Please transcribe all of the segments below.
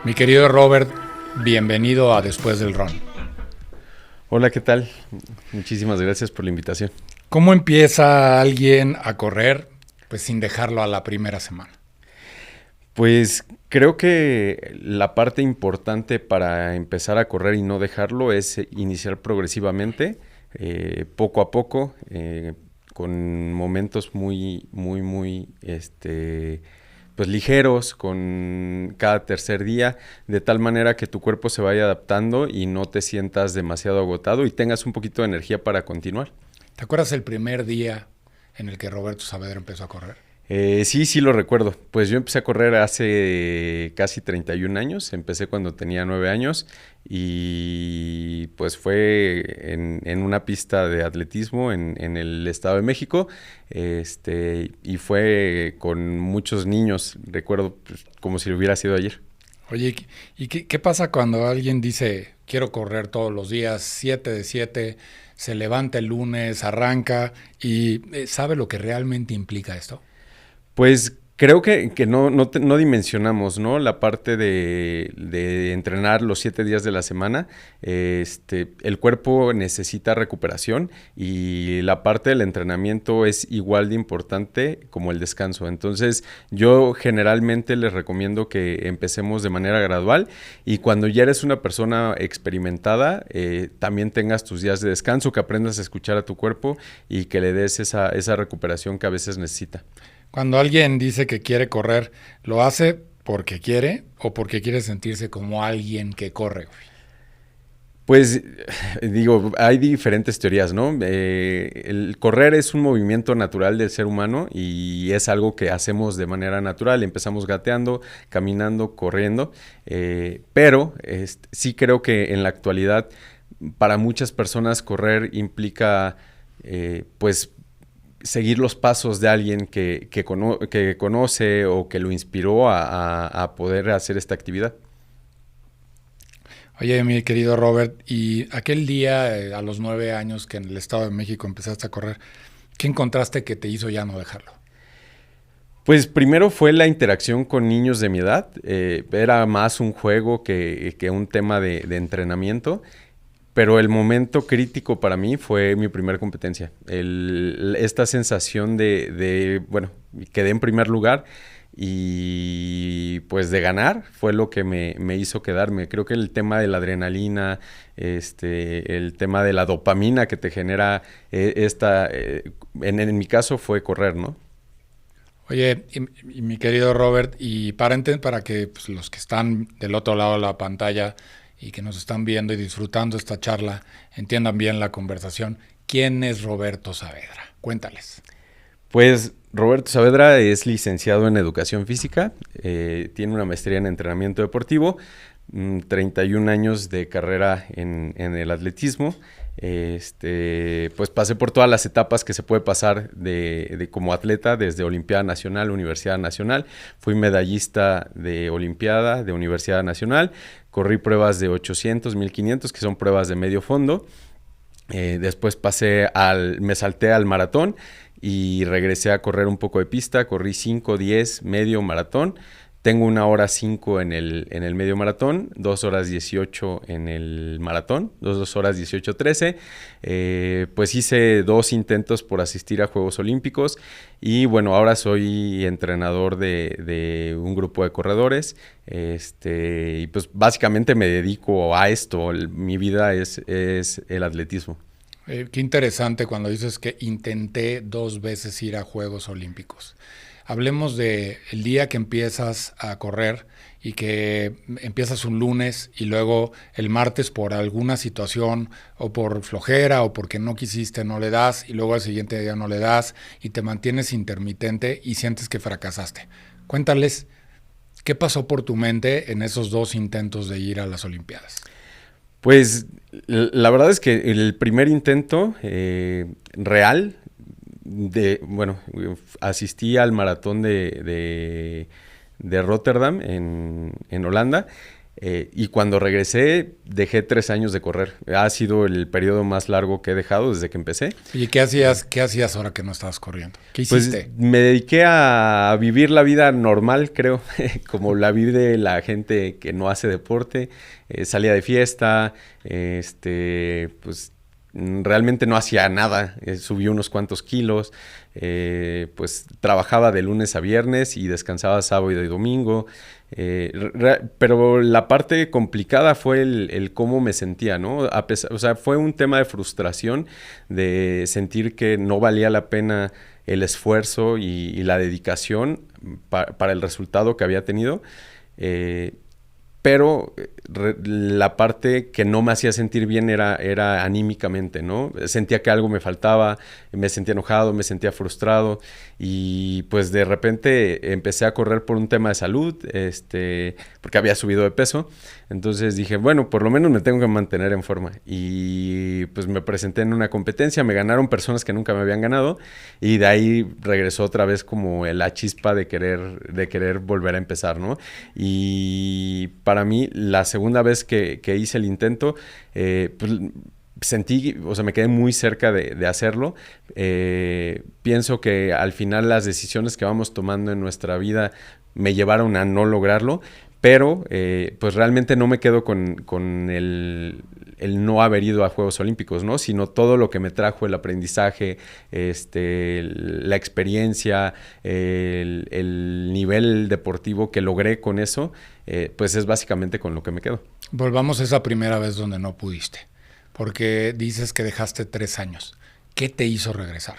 Mi querido Robert, bienvenido a Después del Run. Hola, ¿qué tal? Muchísimas gracias por la invitación. ¿Cómo empieza alguien a correr pues sin dejarlo a la primera semana? Pues creo que la parte importante para empezar a correr y no dejarlo es iniciar progresivamente, poco a poco, con momentos muy pues ligeros, con cada tercer día, de tal manera que tu cuerpo se vaya adaptando y no te sientas demasiado agotado y tengas un poquito de energía para continuar. ¿Te acuerdas el primer día en el que Roberto Saavedra empezó a correr? Sí lo recuerdo. Pues yo empecé a correr hace casi 31 años. Empecé cuando tenía 9 años y pues fue en una pista de atletismo en el Estado de México. Y fue con muchos niños. Recuerdo pues, como si lo hubiera sido ayer. Oye, ¿y qué pasa cuando alguien dice, quiero correr todos los días, 7 de 7, se levanta el lunes, arranca y sabe lo que realmente implica esto? Pues creo que no dimensionamos, ¿no? La parte de entrenar los 7 días de la semana. El cuerpo necesita recuperación y la parte del entrenamiento es igual de importante como el descanso. Entonces, yo generalmente les recomiendo que empecemos de manera gradual y cuando ya eres una persona experimentada, también tengas tus días de descanso, que aprendas a escuchar a tu cuerpo y que le des esa recuperación que a veces necesita. Cuando alguien dice que quiere correr, ¿lo hace porque quiere o porque quiere sentirse como alguien que corre? Pues digo, hay diferentes teorías, ¿no? El correr es un movimiento natural del ser humano y es algo que hacemos de manera natural. Empezamos gateando, caminando, corriendo, pero sí creo que en la actualidad para muchas personas correr implica pues seguir los pasos de alguien que conoce o que lo inspiró a poder hacer esta actividad. Oye, mi querido Robert, y aquel día, a los 9 años que en el Estado de México empezaste a correr, ¿qué encontraste que te hizo ya no dejarlo? Pues primero fue la interacción con niños de mi edad. Era más un juego que un tema de entrenamiento. Pero el momento crítico para mí fue mi primera competencia. Esta sensación bueno, quedé en primer lugar y pues de ganar fue lo que me hizo quedarme. Creo que el tema de la adrenalina, el tema de la dopamina que te genera en mi caso fue correr, ¿no? Oye, y mi querido Robert, y para que pues, los que están del otro lado de la pantalla y que nos están viendo y disfrutando esta charla entiendan bien la conversación, ¿quién es Roberto Saavedra? Cuéntales. Pues Roberto Saavedra es licenciado en Educación Física, tiene una maestría en entrenamiento deportivo, 31 años de carrera en el atletismo. Pues pasé por todas las etapas que se puede pasar de como atleta, desde Olimpiada Nacional, Universidad Nacional. Fui medallista de Olimpiada, de Universidad Nacional. Corrí pruebas de 800, 1500, que son pruebas de medio fondo. Después me salté al maratón y regresé a correr un poco de pista. Corrí 5, 10, medio maratón. Tengo 1:05 en el medio maratón, 2:18 en el maratón, 2:18:13. Pues hice 2 intentos por asistir a Juegos Olímpicos y bueno, ahora soy entrenador de un grupo de corredores. Y pues básicamente me dedico a esto. Mi vida es el atletismo. Qué interesante cuando dices que intenté 2 veces ir a Juegos Olímpicos. Hablemos de el día que empiezas a correr y que empiezas un lunes y luego el martes por alguna situación o por flojera o porque no quisiste no le das y luego al siguiente día no le das y te mantienes intermitente y sientes que fracasaste. Cuéntales qué pasó por tu mente en esos 2 intentos de ir a las Olimpiadas. Pues La verdad es que el primer intento real, asistí al maratón de Rotterdam en Holanda. Y cuando regresé, dejé 3 años de correr. Ha sido el periodo más largo que he dejado desde que empecé. ¿Y qué hacías ahora que no estabas corriendo? ¿Qué hiciste? Pues me dediqué a vivir la vida normal, creo, como la vive la gente que no hace deporte. Salía de fiesta, pues realmente no hacía nada. Subí unos cuantos kilos, pues trabajaba de lunes a viernes y descansaba sábado y domingo. Pero la parte complicada fue el cómo me sentía, ¿no? O sea, fue un tema de frustración, de sentir que no valía la pena el esfuerzo y la dedicación para el resultado que había tenido. Pero la parte que no me hacía sentir bien era anímicamente, ¿no? Sentía que algo me faltaba, me sentía enojado, me sentía frustrado y pues de repente empecé a correr por un tema de salud, porque había subido de peso. Entonces dije, bueno, por lo menos me tengo que mantener en forma. Y pues me presenté en una competencia, me ganaron personas que nunca me habían ganado y de ahí regresó otra vez como la chispa de querer volver a empezar, ¿no? Y para mí, la segunda vez que hice el intento, pues sentí, o sea, me quedé muy cerca de hacerlo. Pienso que al final las decisiones que vamos tomando en nuestra vida me llevaron a no lograrlo, pero pues realmente no me quedo con el no haber ido a Juegos Olímpicos, ¿no? Sino todo lo que me trajo el aprendizaje, la experiencia, el nivel deportivo que logré con eso, pues es básicamente con lo que me quedo. Volvamos a esa primera vez donde no pudiste, porque dices que dejaste 3 años. ¿Qué te hizo regresar?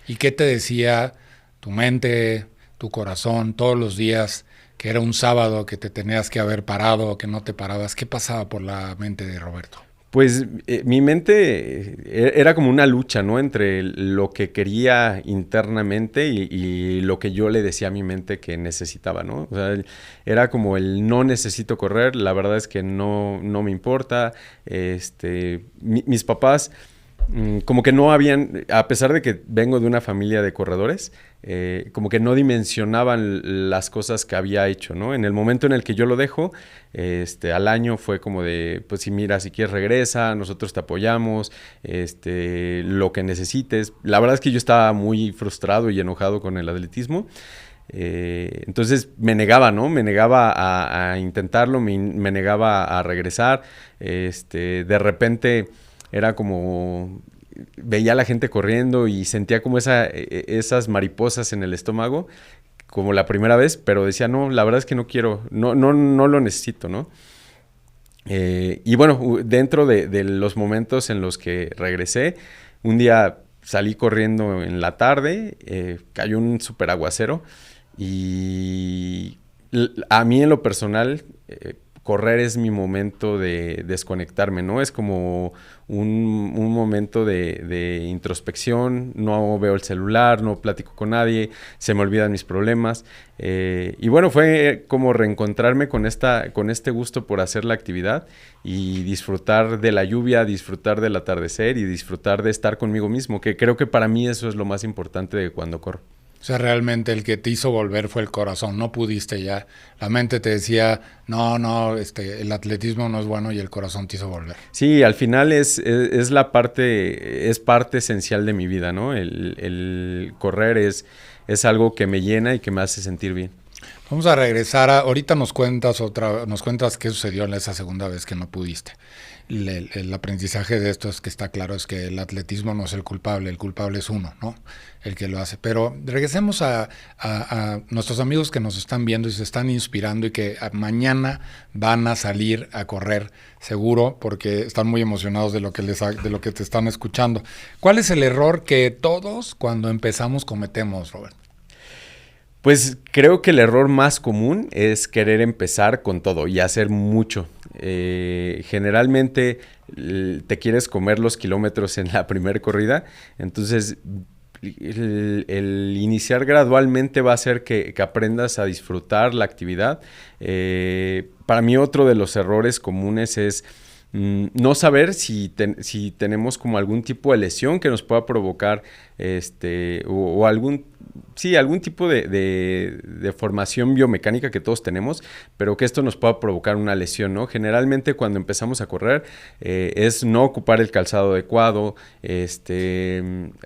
¿Y qué te decía tu mente, tu corazón, todos los días, que era un sábado, que te tenías que haber parado, que no te parabas? ¿Qué pasaba por la mente de Roberto? Pues mi mente era como una lucha, ¿no? Entre lo que quería internamente y lo que yo le decía a mi mente que necesitaba, ¿no? O sea, era como el no necesito correr, la verdad es que no me importa. Mis papás como que no habían, a pesar de que vengo de una familia de corredores, como que no dimensionaban las cosas que había hecho, ¿no? En el momento en el que yo lo dejo, al año fue como de, pues sí, mira, si quieres regresa, nosotros te apoyamos, lo que necesites. La verdad es que yo estaba muy frustrado y enojado con el atletismo. Entonces me negaba, ¿no? Me negaba a intentarlo, me negaba a regresar. De repente era como veía a la gente corriendo y sentía como esas mariposas en el estómago, como la primera vez, pero decía, no, la verdad es que no quiero, no lo necesito, ¿no? Y bueno, dentro de los momentos en los que regresé, un día salí corriendo en la tarde, cayó un súper aguacero y a mí en lo personal correr es mi momento de desconectarme, ¿no? Es como un momento de introspección, no veo el celular, no platico con nadie, se me olvidan mis problemas. Y bueno, fue como reencontrarme con este gusto por hacer la actividad y disfrutar de la lluvia, disfrutar del atardecer y disfrutar de estar conmigo mismo, que creo que para mí eso es lo más importante de cuando corro. O sea, realmente el que te hizo volver fue el corazón, no pudiste ya. La mente te decía, no, el atletismo no es bueno y el corazón te hizo volver. Sí, al final es parte esencial de mi vida, ¿no? El correr es algo que me llena y que me hace sentir bien. Vamos a regresar ahorita nos cuentas qué sucedió en esa segunda vez que no pudiste. El aprendizaje de esto es que está claro, es que el atletismo no es el culpable es uno, ¿no? El que lo hace. Pero regresemos a nuestros amigos que nos están viendo y se están inspirando y que mañana van a salir a correr, seguro, porque están muy emocionados de lo que te están escuchando. ¿Cuál es el error que todos cuando empezamos cometemos, Robert? Pues creo que el error más común es querer empezar con todo y hacer mucho. Generalmente te quieres comer los kilómetros en la primera corrida, entonces el iniciar gradualmente va a hacer que aprendas a disfrutar la actividad. Para mí otro de los errores comunes es no saber si tenemos como algún tipo de lesión que nos pueda provocar o algún tipo de formación biomecánica que todos tenemos, pero que esto nos pueda provocar una lesión, ¿no? Generalmente cuando empezamos a correr es no ocupar el calzado adecuado,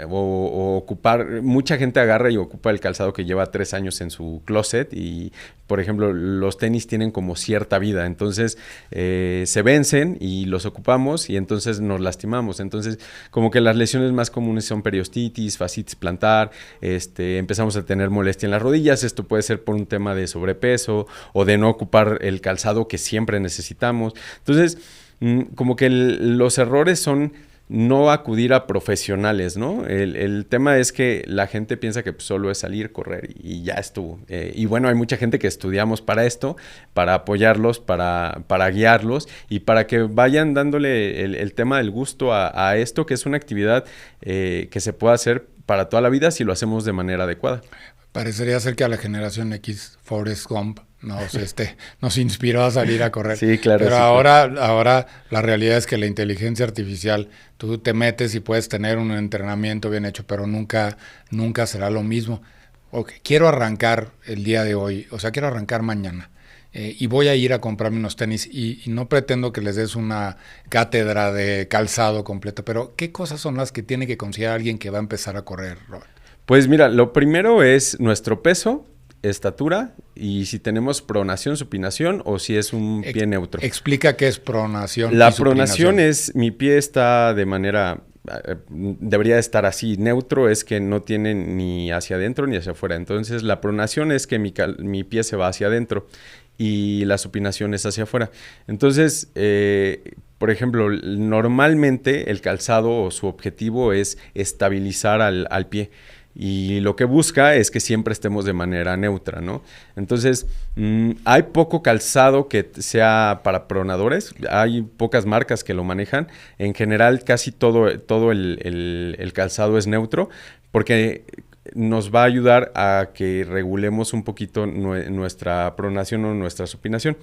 o ocupar, mucha gente agarra y ocupa el calzado que lleva 3 años en su closet y, por ejemplo, los tenis tienen como cierta vida, entonces se vencen y los ocupamos y entonces nos lastimamos. Entonces, como que las lesiones más comunes son periostitis, fascitis plantar, empezamos a tener molestia en las rodillas. Esto puede ser por un tema de sobrepeso o de no ocupar el calzado que siempre necesitamos. Entonces, como que los errores son no acudir a profesionales, ¿no? El tema es que la gente piensa que pues, solo es salir, correr y ya estuvo. Y bueno, hay mucha gente que estudiamos para esto, para apoyarlos, para guiarlos y para que vayan dándole el tema del gusto a esto, que es una actividad que se puede hacer para toda la vida si lo hacemos de manera adecuada. Parecería ser que a la generación X, Forrest Gump nos inspiró a salir a correr. Sí, claro. Pero sí, ahora la realidad es que la inteligencia artificial, tú te metes y puedes tener un entrenamiento bien hecho, pero nunca será lo mismo. Okay, quiero arrancar el día de hoy, o sea, quiero arrancar mañana. Y voy a ir a comprarme unos tenis y no pretendo que les des una cátedra de calzado completo, pero ¿qué cosas son las que tiene que considerar alguien que va a empezar a correr, Robert? Pues mira, lo primero es nuestro peso, estatura y si tenemos pronación, supinación o si es un pie neutro. Explica qué es pronación. La pronación es mi pie está de manera, debería estar así, neutro es que no tiene ni hacia adentro ni hacia afuera. Entonces la pronación es que mi pie se va hacia adentro y la supinación es hacia afuera. Entonces, por ejemplo, normalmente el calzado o su objetivo es estabilizar al pie. Y lo que busca es que siempre estemos de manera neutra, ¿no? Entonces, hay poco calzado que sea para pronadores. Hay pocas marcas que lo manejan. En general, casi todo el calzado es neutro porque nos va a ayudar a que regulemos un poquito nuestra pronación o nuestra supinación.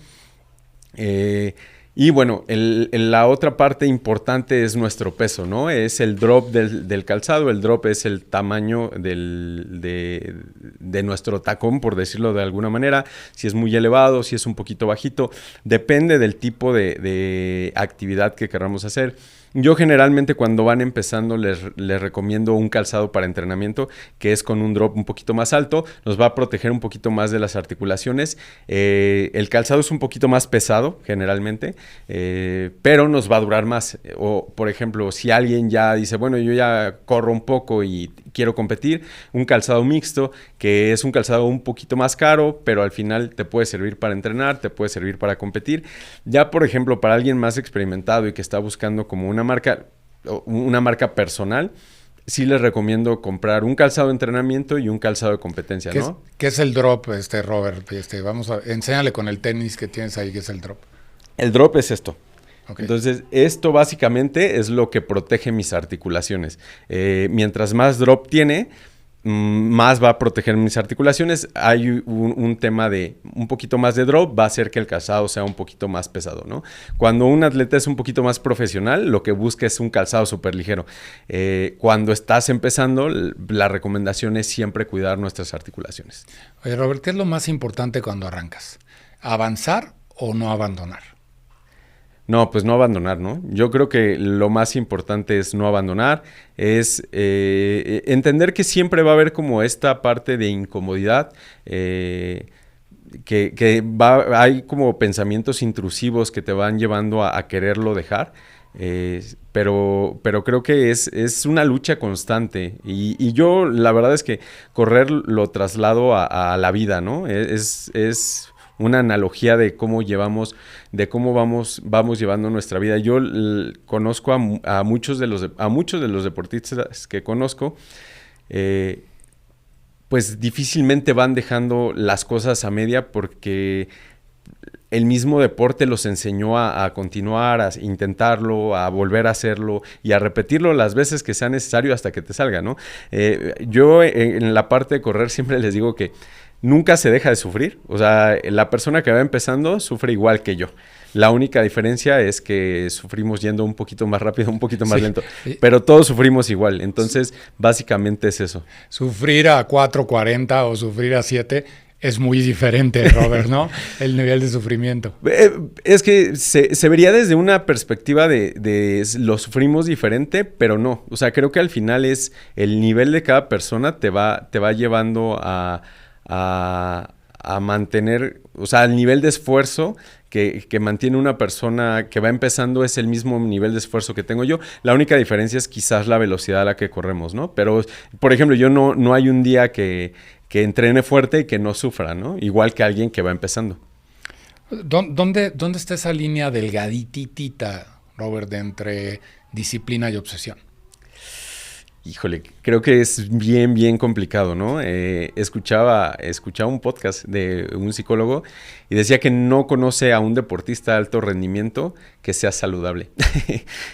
Y bueno, la otra parte importante es nuestro peso, ¿no? Es el drop del calzado. El drop es el tamaño de nuestro tacón, por decirlo de alguna manera. Si es muy elevado, si es un poquito bajito. Depende del tipo de actividad que queramos hacer. Yo generalmente cuando van empezando les recomiendo un calzado para entrenamiento que es con un drop un poquito más alto, nos va a proteger un poquito más de las articulaciones. El calzado es un poquito más pesado generalmente, pero nos va a durar más. O por ejemplo, si alguien ya dice, bueno, yo ya corro un poco y quiero competir, un calzado mixto, que es un calzado un poquito más caro, pero al final te puede servir para entrenar, te puede servir para competir. Ya por ejemplo, para alguien más experimentado y que está buscando como una marca personal, sí les recomiendo comprar un calzado de entrenamiento y un calzado de competencia, ¿no? ¿Qué es el drop, Robert? Enséñale con el tenis que tienes ahí, ¿qué es el drop? El drop es esto. Okay. Entonces, esto básicamente es lo que protege mis articulaciones. Mientras más drop tiene, más va a proteger mis articulaciones. Hay un tema de un poquito más de drop, va a hacer que el calzado sea un poquito más pesado, ¿no? Cuando un atleta es un poquito más profesional, lo que busca es un calzado súper ligero. Cuando estás empezando, la recomendación es siempre cuidar nuestras articulaciones. Oye, Robert, ¿qué es lo más importante cuando arrancas? ¿Avanzar o no abandonar? No, pues no abandonar, ¿no? Yo creo que lo más importante es no abandonar, es entender que siempre va a haber como esta parte de incomodidad, hay como pensamientos intrusivos que te van llevando a quererlo dejar, pero creo que es una lucha constante y yo la verdad es que correr lo traslado a la vida, ¿no? Es una analogía de cómo vamos llevando nuestra vida. Yo conozco a muchos de los deportistas que conozco, pues difícilmente van dejando las cosas a media porque el mismo deporte los enseñó a continuar, a intentarlo, a volver a hacerlo y a repetirlo las veces que sea necesario hasta que te salga, ¿no? Yo en la parte de correr siempre les digo que nunca se deja de sufrir. O sea, la persona que va empezando sufre igual que yo. La única diferencia es que sufrimos yendo un poquito más rápido, un poquito más Sí. lento, pero todos sufrimos igual. Entonces, básicamente es eso. Sufrir a 4:40 o sufrir a 7 es muy diferente, Robert, ¿no? El nivel de sufrimiento. Es que se vería desde una perspectiva de lo sufrimos diferente, pero no. O sea, creo que al final es el nivel de cada persona te va llevando a mantener, o sea, el nivel de esfuerzo que mantiene una persona que va empezando es el mismo nivel de esfuerzo que tengo yo. La única diferencia es quizás la velocidad a la que corremos, ¿no? Pero, por ejemplo, yo no hay un día que entrene fuerte y que no sufra, ¿no? Igual que alguien que va empezando. ¿Dónde está esa línea delgaditita, Robert, de entre disciplina y obsesión? Híjole, creo que es bien, bien complicado, ¿no? Escuchaba un podcast de un psicólogo y decía que no conoce a un deportista de alto rendimiento que sea saludable.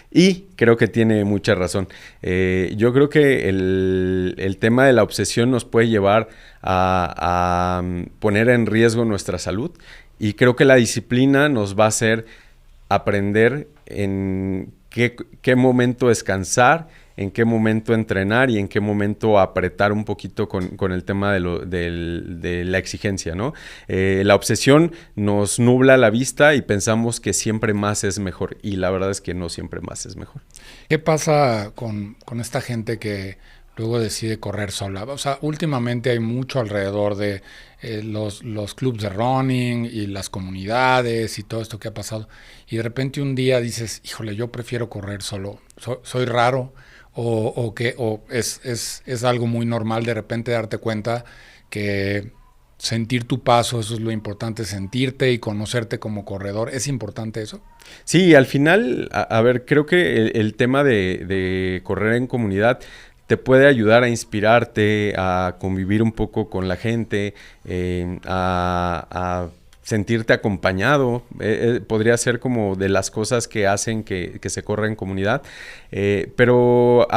Y creo que tiene mucha razón. Yo creo que el tema de la obsesión nos puede llevar a poner en riesgo nuestra salud, y creo que la disciplina nos va a hacer aprender en qué momento descansar, en qué momento entrenar y en qué momento apretar un poquito con el tema de la exigencia, ¿no? La obsesión nos nubla la vista y pensamos que siempre más es mejor, y la verdad es que no siempre más es mejor. ¿Qué pasa con esta gente que luego decide correr sola? O sea, últimamente hay mucho alrededor de los clubs de running y las comunidades y todo esto que ha pasado. Y de repente un día dices, híjole, yo prefiero correr solo. Soy raro. O es algo muy normal de repente darte cuenta que sentir tu paso, eso es lo importante, sentirte y conocerte como corredor. ¿Es importante eso? Sí, al final, a ver, creo que el tema de correr en comunidad te puede ayudar a inspirarte, a convivir un poco con la gente, a sentirte acompañado. Podría ser como de las cosas que hacen que se corra en comunidad, pero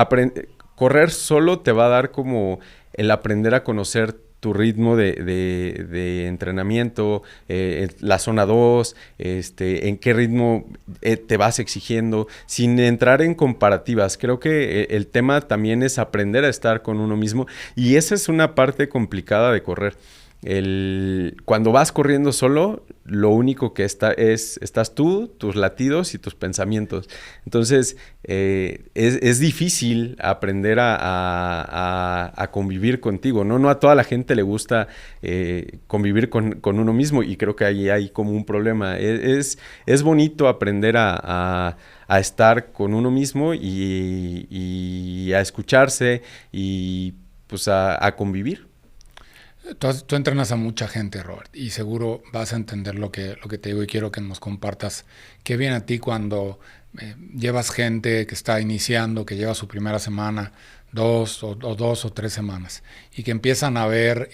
correr solo te va a dar como el aprender a conocer tu ritmo de entrenamiento, la zona 2, en qué ritmo te vas exigiendo, sin entrar en comparativas. Creo que el tema también es aprender a estar con uno mismo, y esa es una parte complicada de correr. Cuando vas corriendo solo, lo único que estás tú, tus latidos y tus pensamientos. Entonces, es difícil aprender a convivir contigo, ¿no? No a toda la gente le gusta convivir con uno mismo, y creo que ahí hay como un problema. Es bonito aprender a estar con uno mismo y a escucharse y pues a convivir. Tú entrenas a mucha gente, Robert, y seguro vas a entender lo que te digo, y quiero que nos compartas qué viene a ti cuando llevas gente que está iniciando, que lleva su primera semana, 2 o 3 semanas, y que empiezan a ver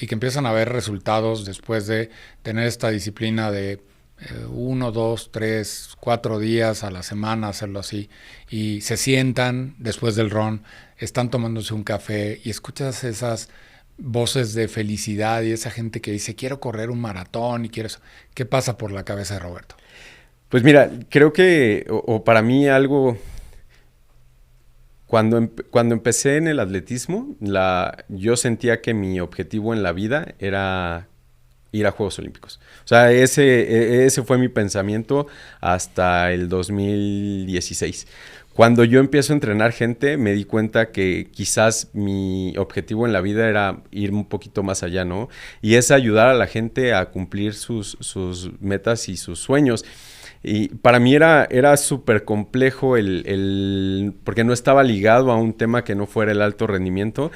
resultados después de tener esta disciplina de 1, 2, 3, 4 días a la semana, hacerlo así, y se sientan después del run, están tomándose un café y escuchas esas voces de felicidad y esa gente que dice quiero correr un maratón y quiero eso. ¿Qué pasa por la cabeza de Roberto? Pues mira, creo que, o para mí algo, cuando empecé en el atletismo, yo sentía que mi objetivo en la vida era ir a Juegos Olímpicos. O sea, ese fue mi pensamiento hasta el 2016. Cuando yo empiezo a entrenar gente, me di cuenta que quizás mi objetivo en la vida era ir un poquito más allá, ¿no? Y es ayudar a la gente a cumplir sus metas y sus sueños. Y para mí era súper complejo porque no estaba ligado a un tema que no fuera el alto rendimiento.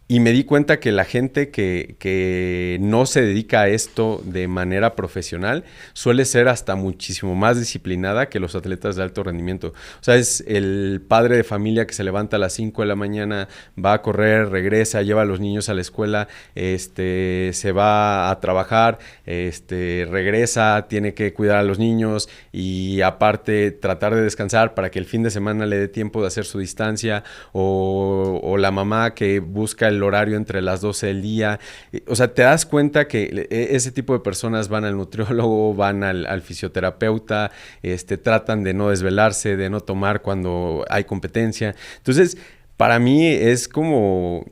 Y me di cuenta que la gente que no se dedica a esto de manera profesional suele ser hasta muchísimo más disciplinada que los atletas de alto rendimiento. O sea, es el padre de familia que se levanta a las 5 de la mañana, va a correr, regresa, lleva a los niños a la escuela, se va a trabajar, regresa, tiene que cuidar a los niños y aparte tratar de descansar para que el fin de semana le dé tiempo de hacer su distancia, o la mamá que busca el horario entre las 12 del día. O sea, te das cuenta que ese tipo de personas van al nutriólogo, van al fisioterapeuta, tratan de no desvelarse, de no tomar cuando hay competencia. Entonces, para mí es como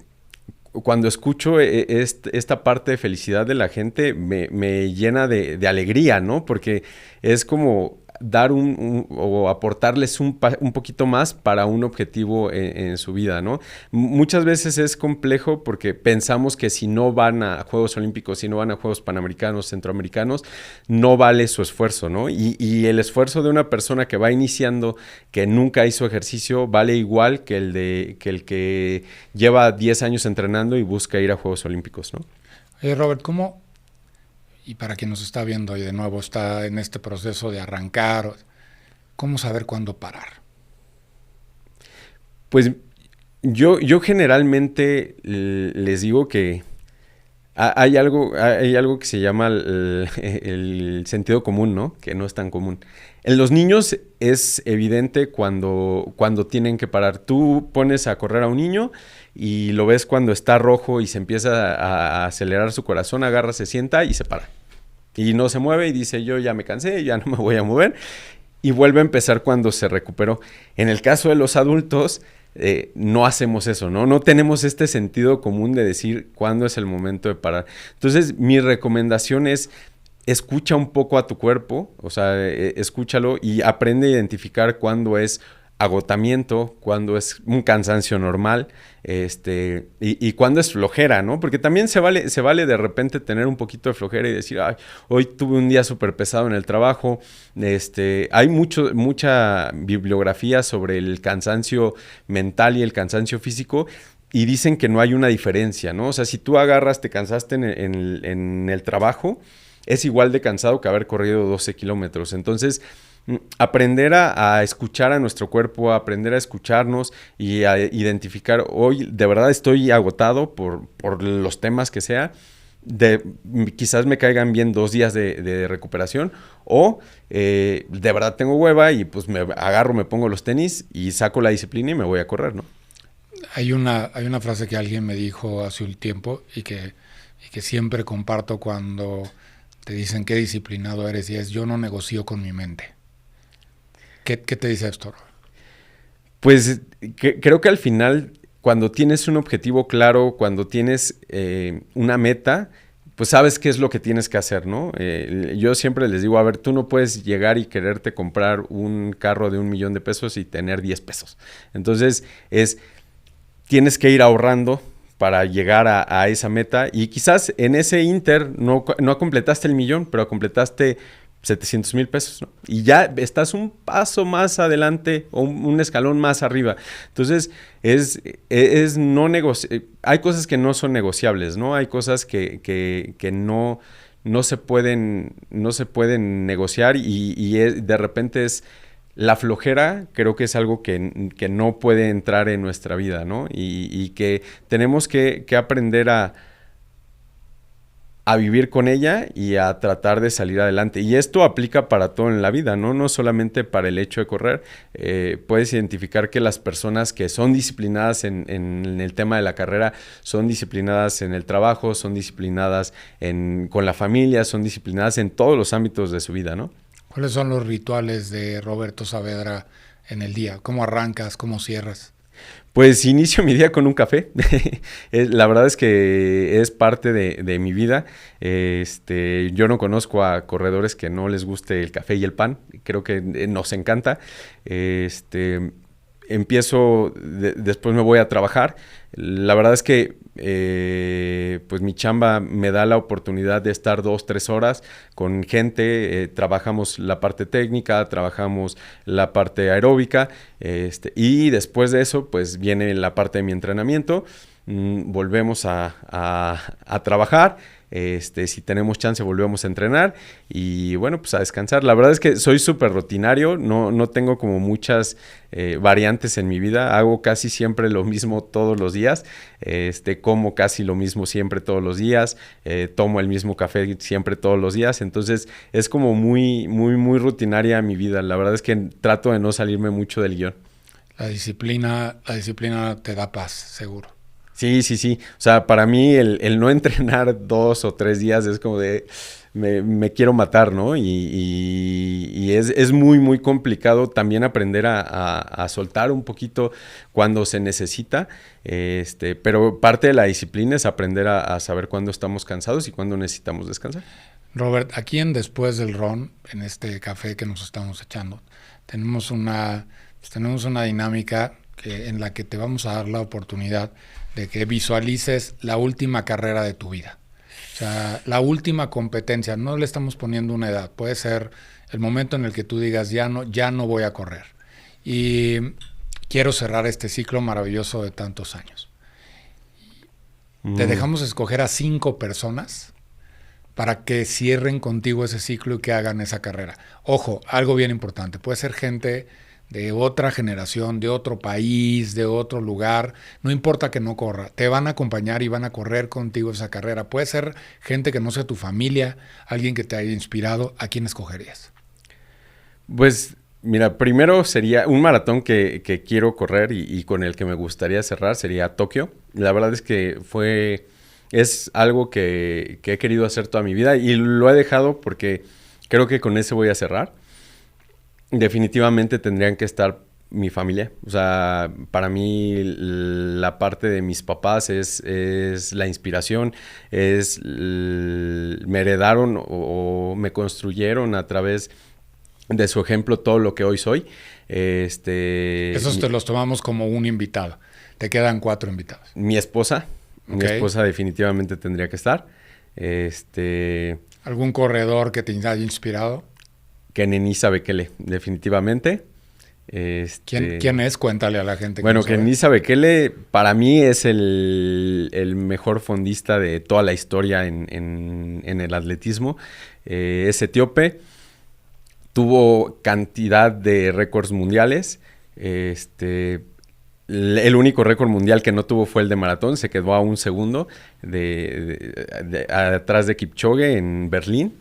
cuando escucho esta parte de felicidad de la gente, me llena de alegría, ¿no? Porque es como dar o aportarles un poquito más para un objetivo en su vida, ¿no? Muchas veces es complejo porque pensamos que si no van a Juegos Olímpicos, si no van a Juegos Panamericanos, Centroamericanos, no vale su esfuerzo, ¿no? Y el esfuerzo de una persona que va iniciando, que nunca hizo ejercicio, vale igual que el que lleva 10 años entrenando y busca ir a Juegos Olímpicos, ¿no? Robert, ¿cómo? Y para quien nos está viendo y de nuevo está en este proceso de arrancar, ¿cómo saber cuándo parar? Pues yo generalmente les digo que hay algo que se llama el sentido común, ¿no? Que no es tan común. En los niños es evidente cuando tienen que parar. Tú pones a correr a un niño y lo ves cuando está rojo y se empieza a acelerar su corazón, agarra, se sienta y se para. Y no se mueve y dice, yo ya me cansé, ya no me voy a mover. Y vuelve a empezar cuando se recuperó. En el caso de los adultos, no hacemos eso, ¿no? No tenemos este sentido común de decir cuándo es el momento de parar. Entonces, mi recomendación es escucha un poco a tu cuerpo, o sea, escúchalo y aprende a identificar cuándo es agotamiento, cuándo es un cansancio normal, y cuándo es flojera, ¿no? Porque también se vale de repente tener un poquito de flojera y decir, ay, hoy tuve un día súper pesado en el trabajo. Hay mucha bibliografía sobre el cansancio mental y el cansancio físico, y dicen que no hay una diferencia, ¿no? O sea, si tú agarras, te cansaste en el trabajo, es igual de cansado que haber corrido 12 kilómetros. Entonces, aprender a escuchar a nuestro cuerpo, a aprender a escucharnos y a identificar, hoy de verdad estoy agotado por los temas que sea, quizás me caigan bien 2 días de recuperación, o de verdad tengo hueva y pues me agarro, me pongo los tenis y saco la disciplina y me voy a correr, ¿no? Hay una frase que alguien me dijo hace un tiempo y que siempre comparto cuando te dicen qué disciplinado eres, y es: yo no negocio con mi mente. ¿Qué te dice esto, Robert? Pues creo que al final, cuando tienes un objetivo claro, cuando tienes una meta, pues sabes qué es lo que tienes que hacer, ¿no? Yo siempre les digo, a ver, tú no puedes llegar y quererte comprar un carro de $1,000,000 y tener 10 pesos. Entonces, tienes que ir ahorrando para llegar a esa meta, y quizás en ese inter no completaste el millón, pero completaste $700,000, ¿no? Y ya estás un paso más adelante o un escalón más arriba. Entonces, es no hay cosas que no son negociables, ¿no? Hay cosas que no se pueden negociar, y de repente es la flojera. Creo que es algo que no puede entrar en nuestra vida, ¿no? Y que tenemos que aprender a vivir con ella y a tratar de salir adelante. Y esto aplica para todo en la vida, ¿no? No solamente para el hecho de correr. Puedes identificar que las personas que son disciplinadas en el tema de la carrera son disciplinadas en el trabajo, son disciplinadas con la familia, son disciplinadas en todos los ámbitos de su vida, ¿no? ¿Cuáles son los rituales de Roberto Saavedra en el día? ¿Cómo arrancas? ¿Cómo cierras? Pues inicio mi día con un café. La verdad es que es parte de mi vida. Yo no conozco a corredores que no les guste el café y el pan. Creo que nos encanta. Empiezo, después me voy a trabajar. La verdad es que pues mi chamba me da la oportunidad de estar 2-3 horas con gente. Trabajamos la parte técnica, trabajamos la parte aeróbica, y después de eso pues viene la parte de mi entrenamiento. Volvemos a trabajar. Si tenemos chance volvemos a entrenar y bueno, pues a descansar. La verdad es que soy súper rutinario, no tengo como muchas variantes en mi vida. Hago casi siempre lo mismo todos los días, como casi lo mismo siempre todos los días, tomo el mismo café siempre todos los días. Entonces es como muy, muy, muy rutinaria mi vida. La verdad es que trato de no salirme mucho del guión. La disciplina te da paz, seguro. Sí, sí, sí. O sea, para mí el no entrenar 2 o 3 días es como de me quiero matar, ¿no? Y es muy, muy complicado también aprender a soltar un poquito cuando se necesita. Pero parte de la disciplina es aprender a saber cuándo estamos cansados y cuándo necesitamos descansar. Robert, aquí en Después del Ron, en este café que nos estamos echando, tenemos tenemos una dinámica en la que te vamos a dar la oportunidad de que visualices la última carrera de tu vida. O sea, la última competencia, no le estamos poniendo una edad, puede ser el momento en el que tú digas, ya no voy a correr. Y quiero cerrar este ciclo maravilloso de tantos años. Te Mm. dejamos escoger a 5 personas para que cierren contigo ese ciclo y que hagan esa carrera. Ojo, algo bien importante, puede ser gente de otra generación, de otro país, de otro lugar, no importa que no corra, te van a acompañar y van a correr contigo esa carrera. Puede ser gente que no sea tu familia, alguien que te haya inspirado. ¿A quién escogerías? Pues mira, primero sería un maratón que quiero correr y con el que me gustaría cerrar sería Tokio. La verdad es que es algo que he querido hacer toda mi vida y lo he dejado porque creo que con ese voy a cerrar. Definitivamente tendrían que estar mi familia. O sea, para mí la parte de mis papás es la inspiración, me heredaron o me construyeron a través de su ejemplo todo lo que hoy soy. Esos te los tomamos como un invitado. Te quedan 4 invitados. Mi esposa, mi Ok. esposa definitivamente tendría que estar. ¿Algún corredor que te haya inspirado? Kenenisa Bekele, definitivamente. ¿Quién es? Cuéntale a la gente que no Bueno, sabe. Kenenisa Bekele para mí es el mejor fondista de toda la historia en el atletismo. Es etíope, tuvo cantidad de récords mundiales. El único récord mundial que no tuvo fue el de maratón, se quedó a un segundo atrás de Kipchoge en Berlín.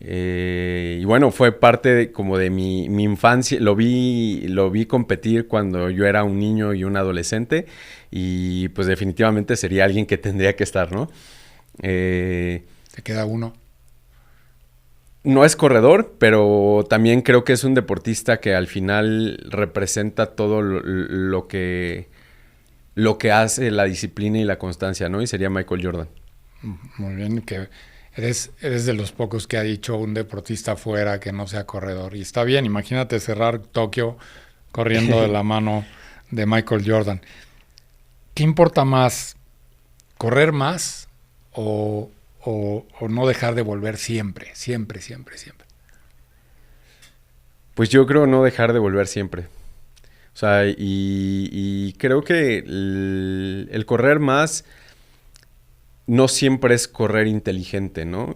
Y bueno, fue parte como de mi infancia. Lo vi competir cuando yo era un niño y un adolescente. Y pues definitivamente sería alguien que tendría que estar, ¿no? Te queda uno. No es corredor, pero también creo que es un deportista que al final representa todo lo que hace la disciplina y la constancia, ¿no? Y sería Michael Jordan. Muy bien, que eres de los pocos que ha dicho un deportista fuera que no sea corredor. Y está bien, imagínate cerrar Tokio corriendo de la mano de Michael Jordan. ¿Qué importa más? ¿Correr más o no dejar de volver siempre, siempre, siempre, siempre? Pues yo creo no dejar de volver siempre. O sea, y creo que el correr más no siempre es correr inteligente, ¿no?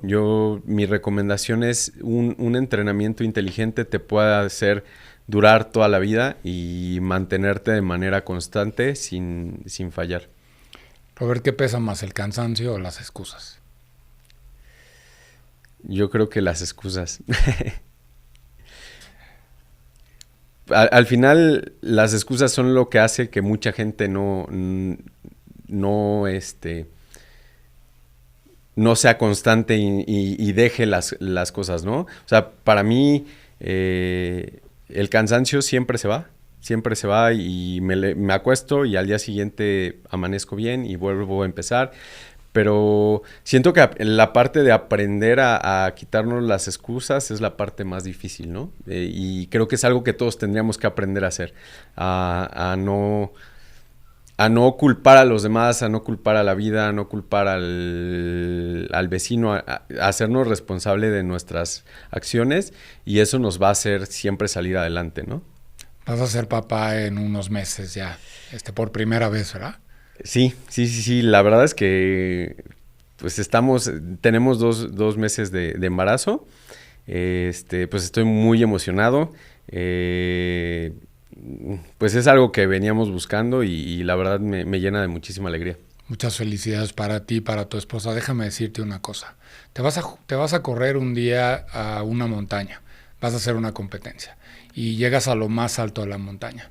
Mi recomendación es un entrenamiento inteligente te puede hacer durar toda la vida y mantenerte de manera constante sin fallar. Robert, ¿qué pesa más, el cansancio o las excusas? Yo creo que las excusas. Al final, las excusas son lo que hace que mucha gente no, no sea constante y deje las cosas, ¿no? O sea, para mí, el cansancio siempre se va y me acuesto y al día siguiente amanezco bien y vuelvo a empezar. Pero siento que la parte de aprender a quitarnos las excusas es la parte más difícil, ¿no? Y creo que es algo que todos tendríamos que aprender a hacer, a no culpar a los demás, a no culpar a la vida, a no culpar al vecino, a hacernos responsable de nuestras acciones y eso nos va a hacer siempre salir adelante, ¿no? Vas a ser papá en unos meses ya, por primera vez, ¿verdad? Sí, sí, sí, sí. La verdad es que pues tenemos dos meses de embarazo. Pues estoy muy emocionado. Pues es algo que veníamos buscando y la verdad me llena de muchísima alegría. Muchas felicidades para ti y para tu esposa. Déjame decirte una cosa. Te vas a correr un día a una montaña. Vas a hacer una competencia. Y llegas a lo más alto de la montaña.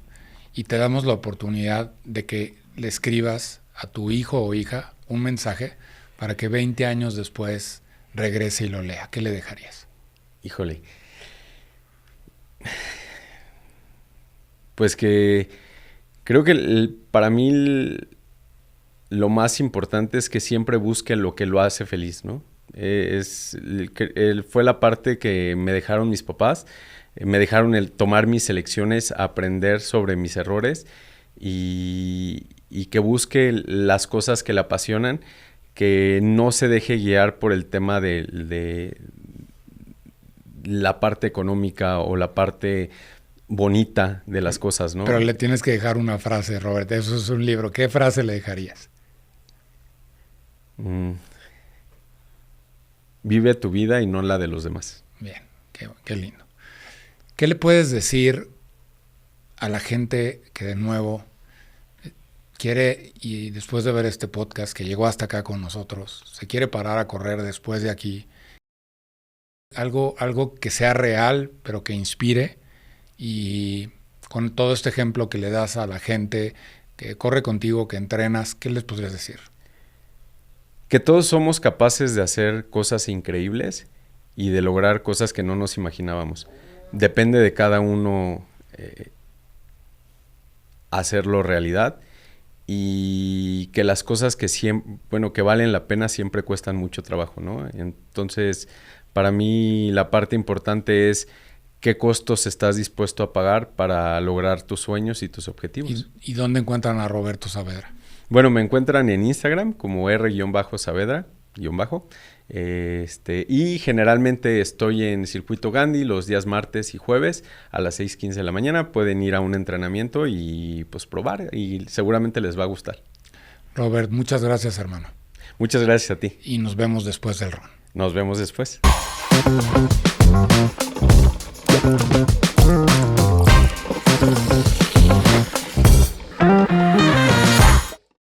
Y te damos la oportunidad de que le escribas a tu hijo o hija un mensaje para que 20 años después regrese y lo lea? ¿Qué le dejarías? Híjole. Pues que creo que para mí lo más importante es que siempre busque lo que lo hace feliz, ¿no? Fue la parte que me dejaron mis papás. Me dejaron el tomar mis elecciones, aprender sobre mis errores y que busque las cosas que le apasionan, que no se deje guiar por el tema de la parte económica o la parte bonita de las cosas, ¿no? Pero le tienes que dejar una frase, Robert. Eso es un libro. ¿Qué frase le dejarías? Vive tu vida y no la de los demás. Bien, qué lindo. ¿Qué le puedes decir a la gente que de nuevo quiere, y después de ver este podcast, que llegó hasta acá con nosotros, se quiere parar a correr después de aquí? Algo que sea real, pero que inspire, y con todo este ejemplo que le das a la gente que corre contigo, que entrenas, ¿qué les podrías decir? Que todos somos capaces de hacer cosas increíbles y de lograr cosas que no nos imaginábamos. Depende de cada uno hacerlo realidad, y que las cosas que que valen la pena siempre cuestan mucho trabajo, ¿no? Entonces, para mí la parte importante es qué costos estás dispuesto a pagar para lograr tus sueños y tus objetivos. ¿Y dónde encuentran a Roberto Saavedra? Bueno, me encuentran en Instagram como R-Saavedra-. Y generalmente estoy en Circuito Gandhi los días martes y jueves a las 6:15 de la mañana. Pueden ir a un entrenamiento y pues probar, y seguramente les va a gustar. Robert, muchas gracias, hermano. Muchas gracias a ti. Y nos vemos después del run. Nos vemos después.